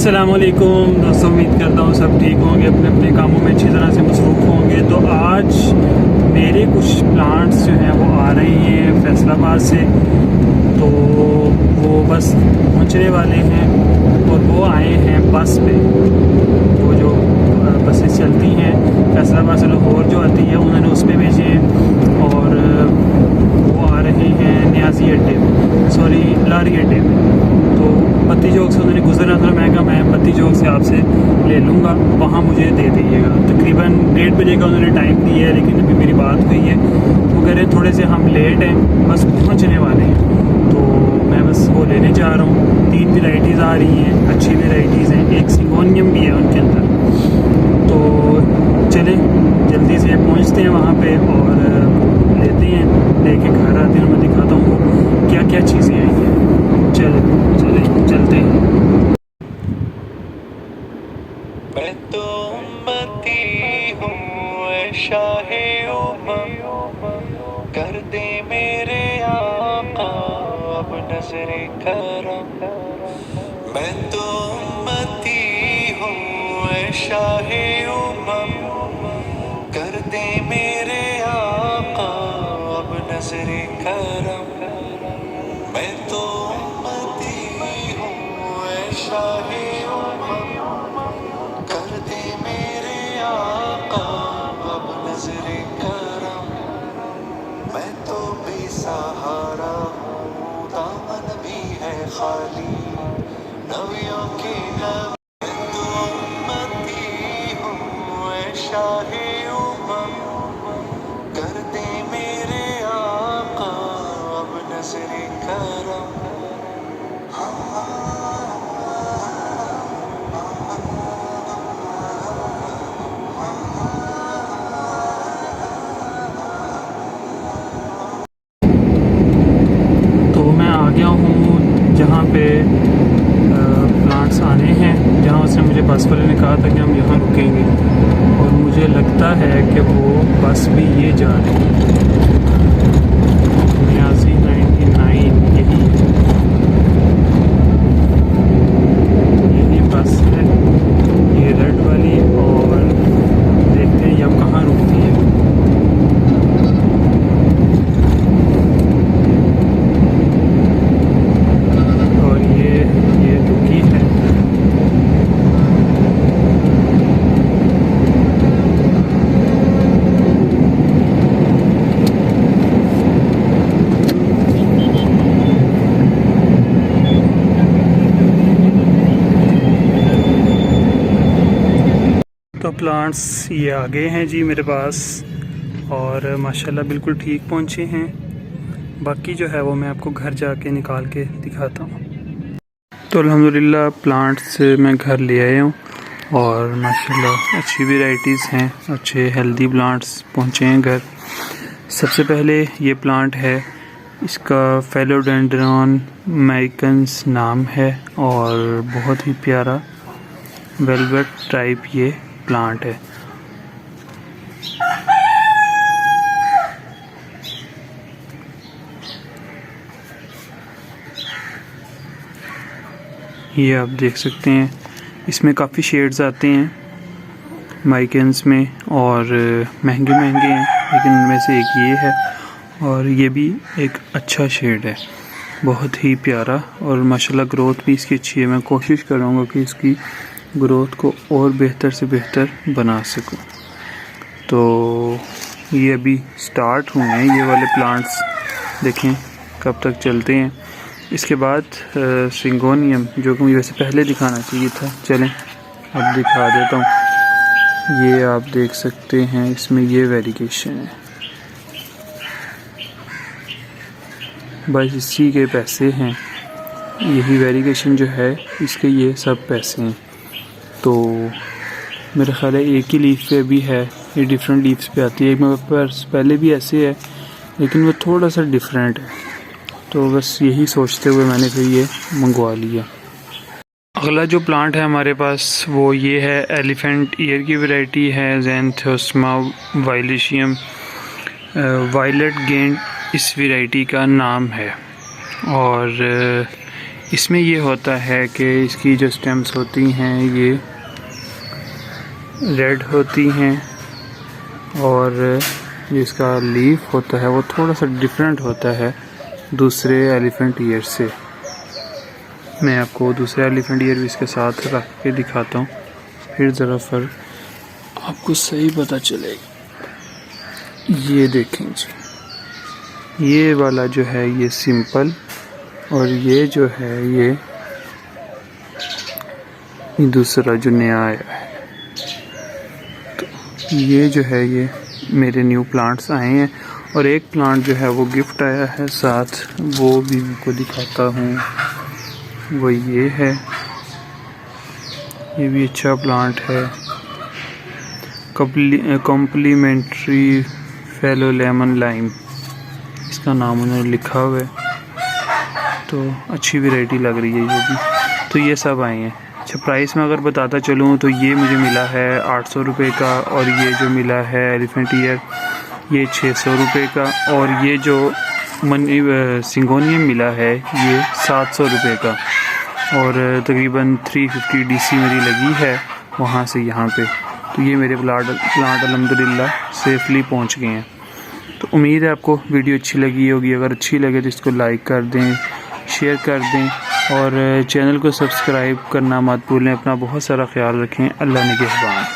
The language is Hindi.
अस्सलामुअलैकुम दोस्तों, उम्मीद करता हूँ सब ठीक होंगे, अपने अपने कामों में अच्छी तरह से मसरूफ़ होंगे। तो आज मेरे कुछ प्लांट्स जो हैं वो आ रहे हैं फैसलाबाद से, तो वो बस पहुँचने वाले हैं और वो आए हैं बस पे। वो जो बसेस चलती हैं फैसलाबाद से लाहौर जो आती है, उन्होंने उस पर भेजे हैं और वो आ रहे हैं न्याजी अड्डे, सॉरी लारी अड्डे में। तो पत्ती चौक से उन्होंने गुजरना था, मैं कहा मैं पत्ती चौक से आपसे ले लूँगा, वहाँ मुझे दे दीजिएगा। तकरीबन 1:30 बजे का उन्होंने टाइम दिया है, लेकिन अभी मेरी बात हुई है, वो कह रहे हैं थोड़े से हम लेट हैं, बस पहुँचने वाले हैं। तो मैं बस वो लेने जा रहा हूँ। 3 वेराइटीज़ आ रही हैं, अच्छी वेराइटीज़ हैं, एक सिंगोनियम भी है उनके अंदर। तो चलें जल्दी से पहुँचते हैं वहाँ पे और लेते हैं, लेके घर आते हैं, मैं दिखाता हूँ क्या क्या चीज़ें आई हैं। चलते हैं। मैं तो उम्मती हूँ शाहे उम्मत, कर दे मेरे आका अब नजरे करम। मैं तो उम्मती हूँ शाहे उम्मत, कर दे मेरे आका अब नजरे करम। मैं तो उम्मती हूँ शाहे उम्मत, कर दे मेरे आका अब नजरे करम। मैं तो बेसहारा हूँ, दामन भी है खाली नबियों के नबी। मैं तो उम्मती हूँ शाहे उम्मत, कर दे मेरे आका अब नजरे करम। तो मैं आ गया हूँ जहाँ पे प्लांट्स आने हैं, जहाँ उसने मुझे बस वाले ने कहा था कि हम यहाँ रुकेंगे, और मुझे लगता है कि वो बस भी ये जा रही है, 99 यही बस है, ये रेड वाली। और देखते हैं ये अब कहाँ रुकती है। और ये रुकी है। तो प्लांट्स ये आ गए हैं जी मेरे पास, और माशाल्लाह बिल्कुल ठीक पहुँचे हैं। बाकी जो है वो मैं आपको घर जाके निकाल के दिखाता हूँ। तो अल्हम्दुलिल्लाह प्लांट्स मैं घर ले आया हूँ, और माशाल्लाह अच्छी वैराइटीज़ हैं, अच्छे हेल्दी प्लांट्स पहुँचे हैं घर। सबसे पहले ये प्लांट है, इसका फेलोडेंड्रॉन मैरिकन्स नाम है, और बहुत ही प्यारा वेलवेट टाइप ये प्लांट है। ये आप देख सकते हैं, इसमें काफ़ी शेड्स आते हैं माइकेंस में, और महंगे हैं, लेकिन उनमें से एक ये है, और ये भी एक अच्छा शेड है, बहुत ही प्यारा। और माशाल्लाह ग्रोथ भी इसकी अच्छी है। मैं कोशिश करूँगा कि इसकी ग्रोथ को और बेहतर से बेहतर बना सकूं। तो ये अभी स्टार्ट हुए हैं ये वाले प्लांट्स, देखें कब तक चलते हैं। इसके बाद सिंगोनियम, जो कि मुझे वैसे पहले दिखाना चाहिए था, चलें अब दिखा देता हूँ। ये आप देख सकते हैं, इसमें ये वेरिएशन है, बस इसी के पैसे हैं, यही वेरिएशन जो है इसके, ये सब पैसे हैं। तो मेरा ख्याल है एक ही लीफ पे भी है, ये डिफरेंट लीव्स पे आती है। एक मेरे पास पहले भी ऐसे है, लेकिन वो थोड़ा सा डिफरेंट है, तो बस यही सोचते हुए मैंने फिर ये मंगवा लिया। अगला जो प्लांट है हमारे पास वो ये है, एलिफेंट ईयर की वैरायटी है, ज़ैंथोस्मा वाइलेशियम वायलेट गेंड इस वैरायटी का नाम है। और इसमें ये होता है कि इसकी जो स्टेम्स होती हैं ये रेड होती हैं और जो इसका लीफ होता है वो थोड़ा सा डिफरेंट होता है दूसरे एलिफेंट ईयर से। मैं आपको दूसरे एलिफेंट ईयर भी इसके साथ रख के दिखाता हूँ, फिर ज़रा फर्क आपको सही पता चलेगा। ये देखें जी, ये वाला जो है ये सिंपल और ये जो है ये दूसरा जो नया आया है। तो ये जो है ये मेरे न्यू प्लांट्स आए हैं और एक प्लांट जो है वो गिफ्ट आया है साथ, वो भी आपको दिखाता हूँ। वो ये है, ये भी अच्छा प्लांट है, कॉम्प्लीमेंट्री फेलो लेमन लाइम इसका नाम उन्होंने लिखा हुआ है। तो अच्छी वैरायटी लग रही है ये भी। तो ये सब आए हैं। अच्छा, प्राइस में अगर बताता चलूँ तो ये मुझे मिला है 800 रुपये का और ये जो मिला है एलिफेंट ईयर ये 600 रुपये का और ये जो सिंगोनियम मिला है ये 700 रुपये का और तकरीबन 350 डीसी मेरी लगी है वहाँ से यहाँ पे। तो ये मेरे प्लांट अल्हम्दुलिल्लाह सेफली पहुँच गए हैं। तो उम्मीद है आपको वीडियो अच्छी लगी होगी। अगर अच्छी लगे तो इसको लाइक कर दें, शेयर कर दें और चैनल को सब्सक्राइब करना मत भूलें। अपना बहुत सारा ख्याल रखें। अल्लाह निगहबान।